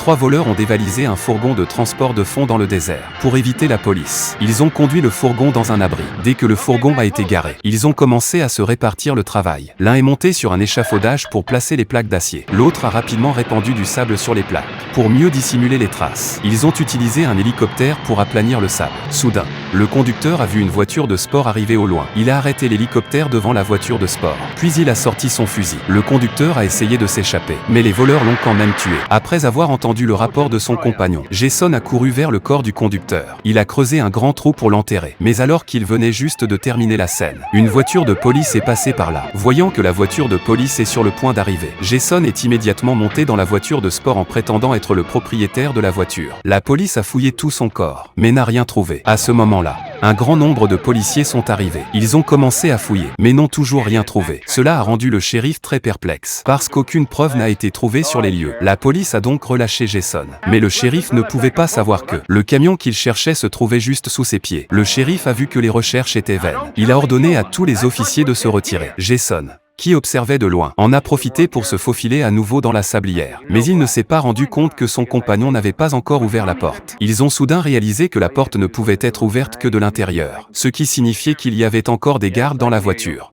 3 voleurs ont dévalisé un fourgon de transport de fonds dans le désert. Pour éviter la police, ils ont conduit le fourgon dans un abri. Dès que le fourgon a été garé, ils ont commencé à se répartir le travail. L'un est monté sur un échafaudage pour placer les plaques d'acier. L'autre a rapidement répandu du sable sur les plaques. Pour mieux dissimuler les traces, ils ont utilisé un hélicoptère pour aplanir le sable. Soudain, le conducteur a vu une voiture de sport arriver au loin. Il a arrêté l'hélicoptère devant la voiture de sport. Puis il a sorti son fusil. Le conducteur a essayé de s'échapper, mais les voleurs l'ont quand même tué. Après avoir entendu le rapport de son compagnon, Jason a couru vers le corps du conducteur. Il a creusé un grand trou pour l'enterrer. Mais alors qu'il venait juste de terminer la scène, une voiture de police est passée par là. Voyant que la voiture de police est sur le point d'arriver, Jason est immédiatement monté dans la voiture de sport en prétendant être le propriétaire de la voiture. La police a fouillé tout son corps, mais n'a rien trouvé. À ce moment-là, un grand nombre de policiers sont arrivés. Ils ont commencé à fouiller, mais n'ont toujours rien trouvé. Cela a rendu le shérif très perplexe, parce qu'aucune preuve n'a été trouvée sur les lieux. La police a donc relâché Jason. Mais le shérif ne pouvait pas savoir que le camion qu'il cherchait se trouvait juste sous ses pieds. Le shérif a vu que les recherches étaient vaines. Il a ordonné à tous les officiers de se retirer. Jason, qui observait de loin, en a profité pour se faufiler à nouveau dans la sablière. Mais il ne s'est pas rendu compte que son compagnon n'avait pas encore ouvert la porte. Ils ont soudain réalisé que la porte ne pouvait être ouverte que de l'intérieur, ce qui signifiait qu'il y avait encore des gardes dans la voiture.